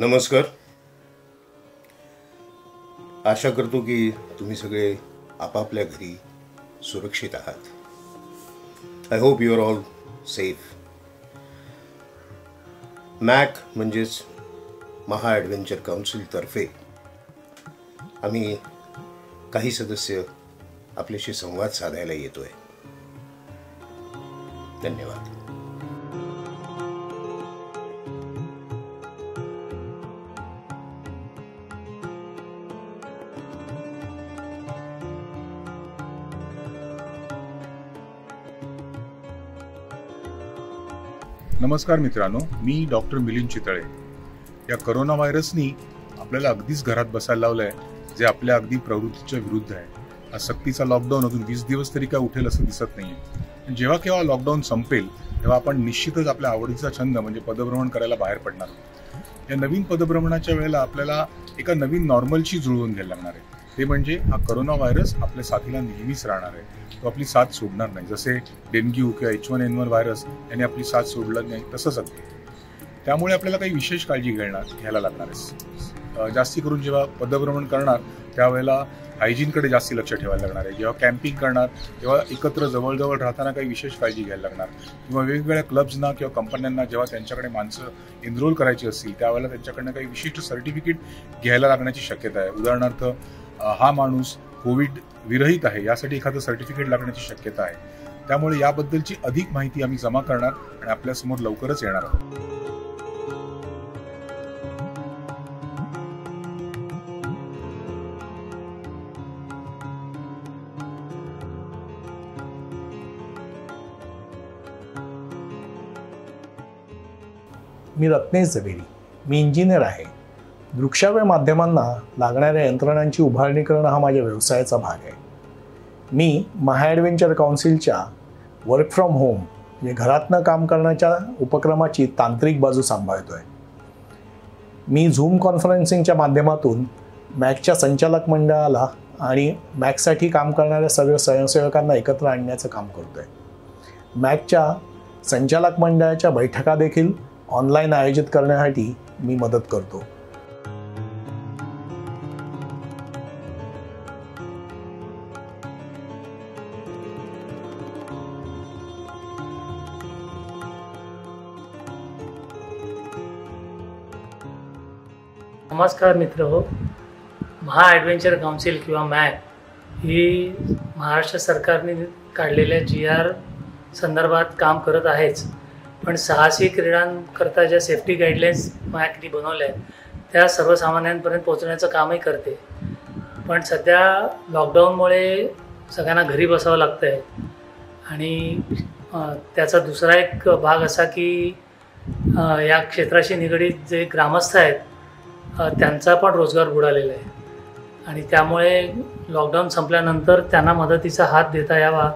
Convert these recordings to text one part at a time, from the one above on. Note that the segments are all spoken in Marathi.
नमस्कार. आशा करतो की तुम्ही सगळे आपापल्या घरी सुरक्षित आहात. I hope you are all safe. मॅक म्हणजेच महा ॲडव्हेंचर काउन्सिलतर्फे आम्ही काही सदस्य आपल्याशी संवाद साधायला येतोय. धन्यवाद. नमस्कार मित्रांनो, मी डॉक्टर मिलिंद चितळे. या करोना व्हायरसनी आपल्याला अगदीच घरात बसायला लावलं आहे, जे आपल्या अगदी प्रवृत्तीच्या विरुद्ध आहे. हा सक्तीचा लॉकडाऊन अजून 20 दिवस तरी काय उठेल असं दिसत नाही आहे. जेव्हा केव्हा लॉकडाऊन संपेल तेव्हा आपण निश्चितच आपल्या आवडीचा छंद म्हणजे पदभ्रमण करायला बाहेर पडणार आहोत. या नवीन पदभ्रमणाच्या वेळेला आपल्याला एका नवीन नॉर्मलशी जुळवून घ्यायला लागणार आहे. ते म्हणजे हा करोना व्हायरस आपल्या साथीला नेहमीच राहणार आहे. तो आपली साथ सोडणार नाही. जसे डेंग्यू किंवा H1N1 व्हायरस यांनी आपली साथ सोडलं नाही तसंच अगदी. त्यामुळे आपल्याला काही विशेष काळजी घ्यायला लागणार आहे. जास्ती करून जेव्हा पदभ्रमण करणार त्यावेळेला हायजीनकडे जास्ती लक्ष ठेवायला लागणार आहे. जेव्हा कॅम्पिंग करणार तेव्हा एकत्र जवळजवळ राहताना काही विशेष काळजी घ्यायला लागणार. किंवा वेगवेगळ्या क्लब्सना किंवा कंपन्यांना जेव्हा त्यांच्याकडे माणसं एनरोल करायची असतील त्यावेळेला त्यांच्याकडनं काही विशिष्ट सर्टिफिकेट घ्यायला लागण्याची शक्यता आहे. उदाहरणार्थ हा माणूस कोविड विरहित आहे यासाठी एखादं सर्टिफिकेट लागण्याची शक्यता आहे. त्यामुळे याबद्दलची अधिक माहिती आम्ही जमा करणार आणि आपल्यासमोर लवकरच येणार आहोत. मी रत्नेश झवेरी. मी इंजिनियर आहे. दृकश्राव्य माध्यमांना लागणाऱ्या यंत्रणांची उभारणी करणं हा माझ्या व्यवसायाचा भाग आहे. मी महा ॲडव्हेंचर काउन्सिलच्या वर्क फ्रॉम होम म्हणजे घरातनं काम करण्याच्या उपक्रमाची तांत्रिक बाजू सांभाळतो आहे. मी झूम कॉन्फरन्सिंगच्या माध्यमातून मॅकच्या संचालक मंडळाला आणि मॅकसाठी काम करणाऱ्या सर्व स्वयंसेवकांना एकत्र आणण्याचं काम करतो आहे. मॅकच्या संचालक मंडळाच्या बैठका देखील ऑनलाईन आयोजित करण्यासाठी मी मदत करतो. नमस्कार मित्रहो. महा ॲडव्हेंचर काउन्सिल किंवा मॅक ही महाराष्ट्र सरकारने काढलेल्या GR संदर्भात काम करत आहेच, पण साहसी क्रीडांकरता ज्या सेफ्टी गाईडलाईन्स मॅकने बनवल्या आहेत त्या सर्वसामान्यांपर्यंत पोहोचण्याचं कामही करते. पण सध्या लॉकडाऊनमुळे सगळ्यांना घरी बसावं लागतं आहे आणि त्याचा दुसरा एक भाग असा की या क्षेत्राशी निगडीत जे ग्रामस्थ आहेत त्यांचा पण रोजगार बुडालेला आहे आणि त्यामुळे लॉकडाऊन संपल्यानंतर त्यांना मदतीचा हात देता यावा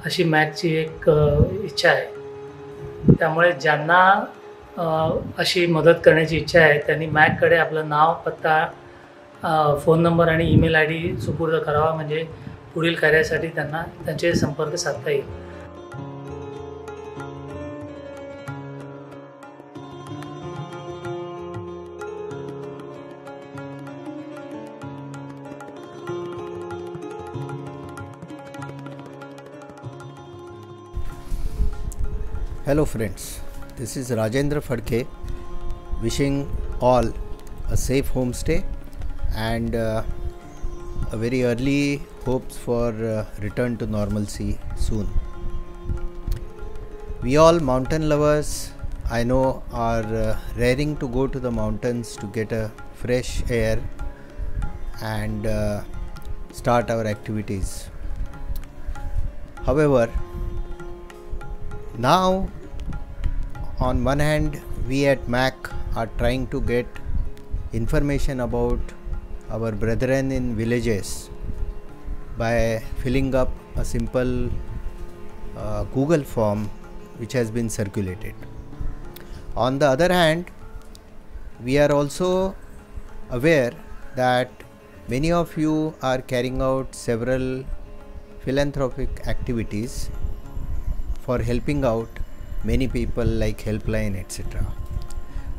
अशी मॅकची एक इच्छा आहे. त्यामुळे ज्यांना अशी मदत करण्याची इच्छा आहे त्यांनी मॅककडे आपलं नाव, पत्ता, फोन नंबर आणि ईमेल ID सुपूर्द करावा, म्हणजे पुढील कार्यासाठी त्यांना त्यांचे संपर्क साधता येईल. Hello friends, this is Rajendra Phadke wishing all a safe homestay and a very early hopes for return to normalcy soon. We all mountain lovers I know are raring to go to the mountains to get a fresh air and start our activities. However, now on one hand we at MAC are trying to get information about our brethren in villages by filling up a simple Google form which has been circulated. On the other hand, we are also aware that many of you are carrying out several philanthropic activities for helping out many people like helpline etc.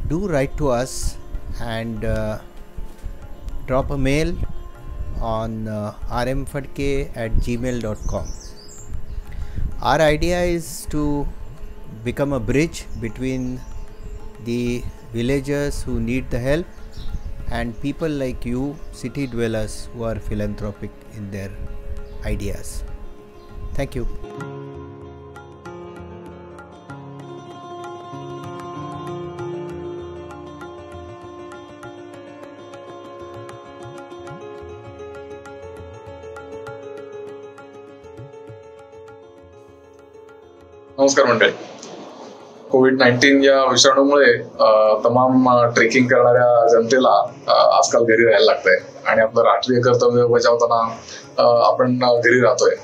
Do write to us and drop a mail on rmfadke@gmail.com. Our idea is to become a bridge between the villagers who need the help and people like you, city dwellers, who are philanthropic in their ideas. Thank you. नमस्कार मंडळी. कोविड-19 या विषाणूमुळे तमाम ट्रेकिंग करणाऱ्या जनतेला आजकाल घरी राहायला लागतंय आणि आपलं राष्ट्रीय कर्तव्य बजावताना आपण घरी राहतोय.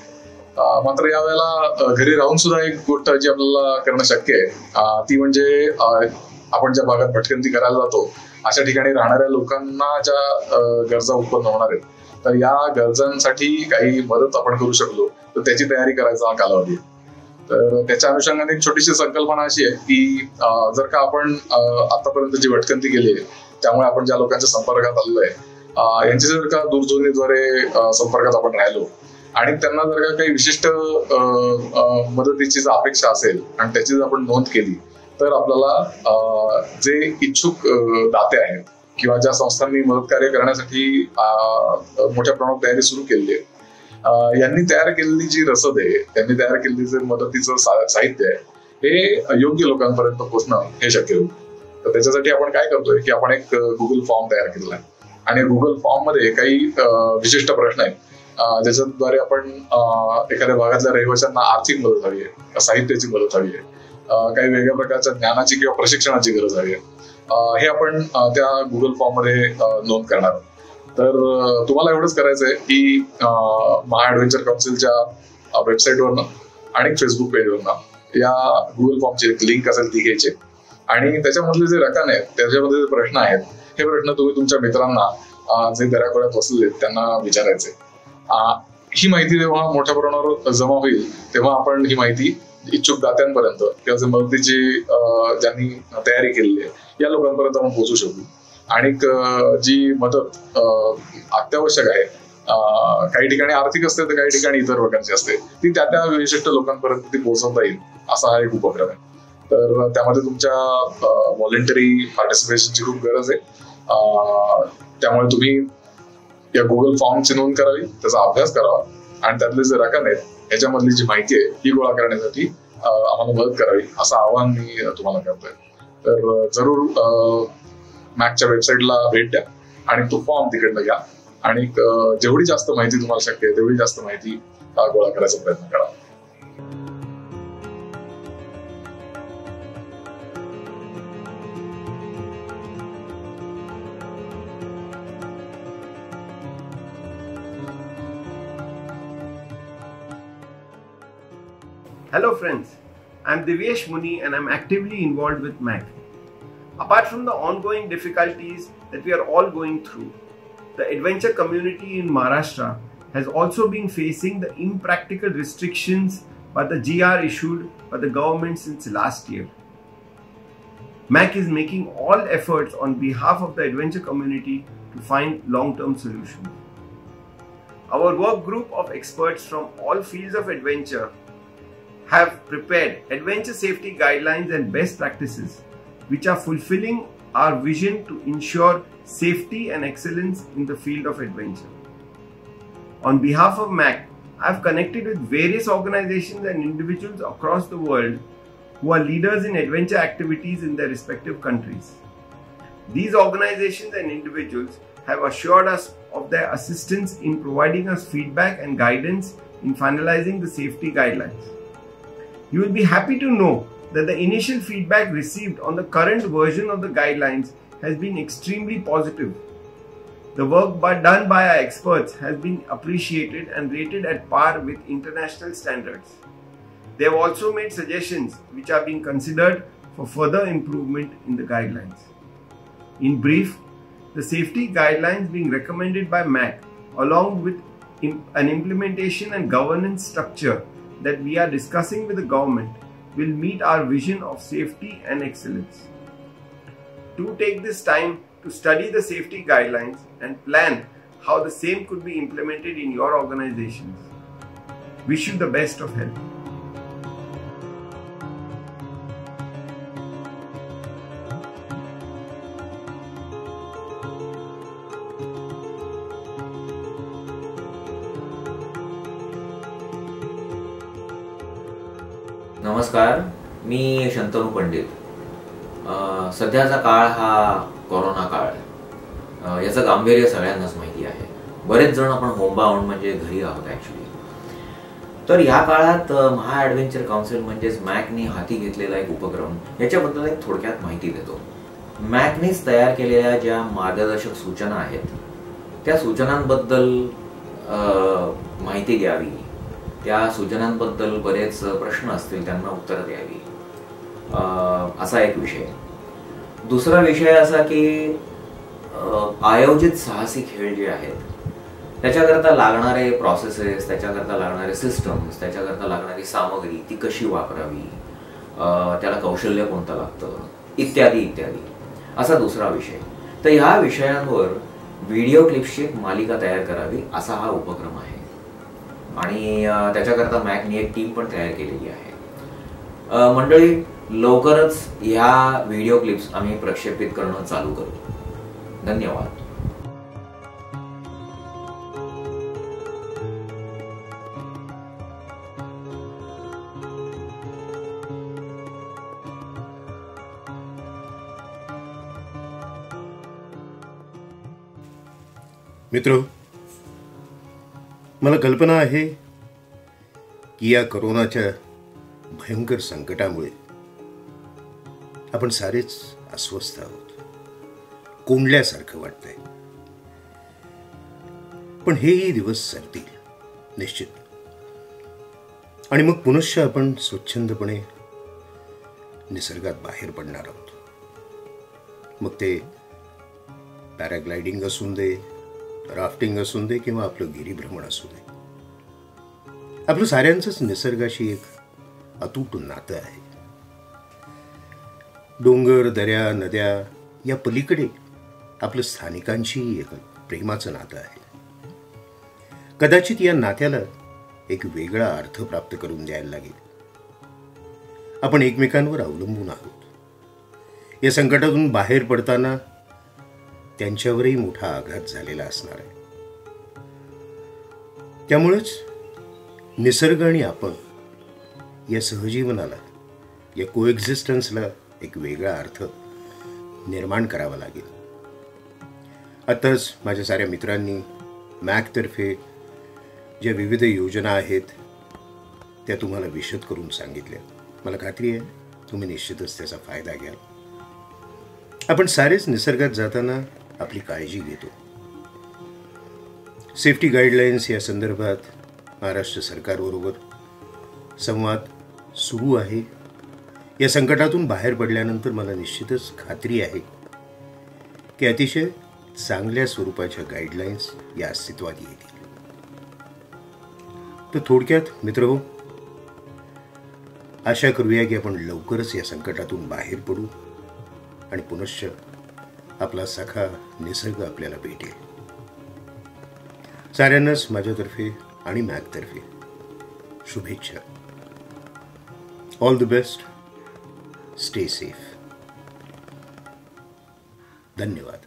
मात्र यावेळेला घरी राहून सुद्धा एक गोष्ट जी आपल्याला करणं शक्य आहे ती म्हणजे आपण ज्या भागात भटकंती करायला जातो अशा ठिकाणी राहणाऱ्या लोकांना ज्या गरजा उत्पन्न होणार आहेत, तर या गरजांसाठी काही मदत आपण करू शकलो तर त्याची तयारी करायचा हा कालावधी आहे. तर त्याच्या अनुषंगाने एक छोटीशी संकल्पना अशी आहे की जर का आपण आतापर्यंत जी भटकंती केली आहे त्यामुळे आपण ज्या लोकांच्या संपर्कात आलेलो आहे यांची जर का दूरध्वनीद्वारे संपर्कात आपण राहिलो आणि त्यांना जर का काही विशिष्ट मदतीची जर अपेक्षा असेल आणि त्याची जर आपण नोंद केली तर आपल्याला जे इच्छुक दाते आहेत किंवा ज्या संस्थांनी मदत कार्य करण्यासाठी मोठ्या प्रमाणात तयारी सुरू केली आहे यांनी तयार केलेली जी रसद आहे, त्यांनी तयार केलेली जे मदतीचं साहित्य आहे हे योग्य लोकांपर्यंत पोहोचणं हे शक्य होईल. तर त्याच्यासाठी आपण काय करतोय की आपण एक गुगल फॉर्म तयार केलेला आहे आणि गुगल फॉर्म मध्ये काही विशिष्ट प्रश्न आहेत ज्याच्याद्वारे आपण एखाद्या भागातल्या रहिवाशांना आर्थिक मदत हवी आहे, साहित्याची मदत हवी आहे, काही वेगळ्या प्रकारच्या ज्ञानाची किंवा प्रशिक्षणाची गरज हवी आहे, हे आपण त्या गुगल फॉर्म मध्ये नोंद करणार आहोत. तर तुम्हाला एवढंच करायचंय की महा ऍडव्हेंचर काउन्सिलच्या वेबसाईटवरनं आणि फेसबुक पेजवरनं या गुगल फॉर्मची एक लिंक असेल ती घ्यायची आणि त्याच्यामधले जे रकाने आहेत त्याच्यामध्ये जे प्रश्न आहेत हे प्रश्न तुम्ही तुमच्या मित्रांना जे दऱ्याखोऱ्यात बसलेले त्यांना विचारायचे. ही माहिती जेव्हा मोठ्या प्रमाणावर जमा होईल तेव्हा आपण ही माहिती इच्छुक दात्यांपर्यंत किंवा जे मदतीची ज्यांनी तयारी केलेली आहे या लोकांपर्यंत आपण पोहोचू शकू आणि जी मदत अत्यावश्यक आहे काही ठिकाणी आर्थिक असते तर काही ठिकाणी इतर प्रकारची असते ती त्या विशिष्ट लोकांपर्यंत ती पोहोचवता येईल असा हा एक उपक्रम आहे. तर त्यामध्ये तुमच्या व्हॉलंटरी पार्टिसिपेशनची खूप गरज आहे. त्यामुळे तुम्ही या गुगल फॉर्मची नोंद करावी, त्याचा अभ्यास करावा आणि त्यातले जे रकाने आहेत याच्यामधली जी माहिती आहे ही गोळा करण्यासाठी आम्हाला मदत करावी असं आवाहन मी तुम्हाला करतोय. तर जरूर मॅकच्या वेबसाईटला भेट द्या आणि तो फॉर्म तिकडनं घ्या आणि जेवढी जास्त माहिती तुम्हाला शक्य आहे तेवढी जास्त माहिती गोळा करायचा प्रयत्न करा. Hello friends, I am Divyesh Muni and I am actively involved with MAC. Apart from the ongoing difficulties that we are all going through, the adventure community in Maharashtra has also been facing the impractical restrictions by the GR issued by the government since last year. MAC is making all efforts on behalf of the adventure community to find long-term solutions. Our work group of experts from all fields of adventure have prepared adventure safety guidelines and best practices which are fulfilling our vision to ensure safety and excellence in the field of adventure. On behalf of MAC, I have connected with various organizations and individuals across the world who are leaders in adventure activities in their respective countries. These organizations and individuals have assured us of their assistance in providing us feedback and guidance in finalizing the safety guidelines. You will be happy to know that the initial feedback received on the current version of the guidelines has been extremely positive. The work done by our experts has been appreciated and rated at par with international standards. They have also made suggestions which are being considered for further improvement in the guidelines. In brief, the safety guidelines being recommended by MAC along with an implementation and governance structure that we are discussing with the government will meet our vision of safety and excellence. Do take this time to study the safety guidelines and plan how the same could be implemented in your organizations. Wish you the best of health. नमस्कार, मी शंतनू पंडित. सध्याचा काळ हा कोरोना काळ आहे. याचं गांभीर्य सगळ्यांनाच माहिती आहे. बरेच जण आपण होमबाउंड म्हणजे घरी आहोत ॲक्च्युली. तर या काळात महा ॲडव्हेंचर काउन्सिल म्हणजेच मॅकने हाती घेतलेला एक उपक्रम, याच्याबद्दल एक थोडक्यात माहिती देतो. मॅकनेच तयार केलेल्या ज्या मार्गदर्शक सूचना आहेत त्या सूचनांबद्दल माहिती द्यावी, त्या सूचनांबद्दल बरेच प्रश्न असतील त्यांना उत्तर द्यावी, असा एक विषय. दुसरा विषय असा की आयोजित साहसी खेळ जे आहेत त्याच्याकरता लागणारे प्रोसेसेस, त्याच्याकरता लागणारे सिस्टम्स, त्याच्याकरता लागणारी सामग्री ती कशी वापरावी, त्याला कौशल्य कोणतं लागतं, इत्यादी इत्यादी, असा दुसरा विषय. तर ह्या विषयांवर व्हिडिओ क्लिप्सची एक मालिका तयार करावी असा हा उपक्रम आहे. आणि त्याच्याकरता मॅकने एक टीम पण तयार केलेली आहे. मंडळी, लवकरच ह्या व्हिडिओ क्लिप्स आम्ही प्रक्षेपित करणं चालू करू. धन्यवाद. मित्र, मला कल्पना आहे की या कोरोनाच्या भयंकर संकटामुळे आपण सारेच अस्वस्थ आहोत, कोंडल्यासारखं वाटतंय. पण हेही दिवस सरतील निश्चित, आणि मग पुनश्च आपण स्वच्छंदपणे निसर्गात बाहेर पडणार आहोत. मग ते पॅराग्लायडिंग असून दे, राफ्टिंग असून दे किंवा आपलं गिरीभ्रमण असू दे, आपलं साऱ्यांचंच निसर्गाशी एक अतूट नातं आहे. डोंगर, दऱ्या, नद्या या पलीकडे आपलं स्थानिकांशी एक प्रेमाचं नातं आहे. कदाचित या नात्याला एक वेगळा अर्थ प्राप्त करून द्यायला लागेल. आपण एकमेकांवर अवलंबून आहोत. या संकटातून बाहेर पडताना त्यांच्यावरही मोठा आघात झालेला असणार आहे. त्यामुळेच निसर्ग आणि आपण या सहजीवनाला, या कोएक्झिस्टन्सला एक वेगळा अर्थ निर्माण करावा लागेल. आताच माझ्या साऱ्या मित्रांनी मॅकतर्फे ज्या विविध योजना आहेत त्या तुम्हाला विशद करून सांगितल्या. मला खात्री आहे तुम्ही निश्चितच त्याचा फायदा घ्याल. आपण सारेच निसर्गात जाताना आपली काळजी घेतो. सेफ्टी गाईडलाईन्स या संदर्भात महाराष्ट्र सरकारबरोबर संवाद सुरू आहे. या संकटातून बाहेर पडल्यानंतर मला निश्चितच खात्री आहे की अतिशय चांगल्या स्वरूपाच्या गाईडलाईन्स या अस्तित्वात येतील. तर थोडक्यात मित्रहो, आशा करूया की आपण लवकरच या संकटातून बाहेर पडू आणि पुनश्च आपला सखा निसर्ग आपल्याला भेटेल. साऱ्यांनाच माझ्यातर्फे आणि मॅकतर्फे शुभेच्छा. All the best. Stay safe. धन्यवाद.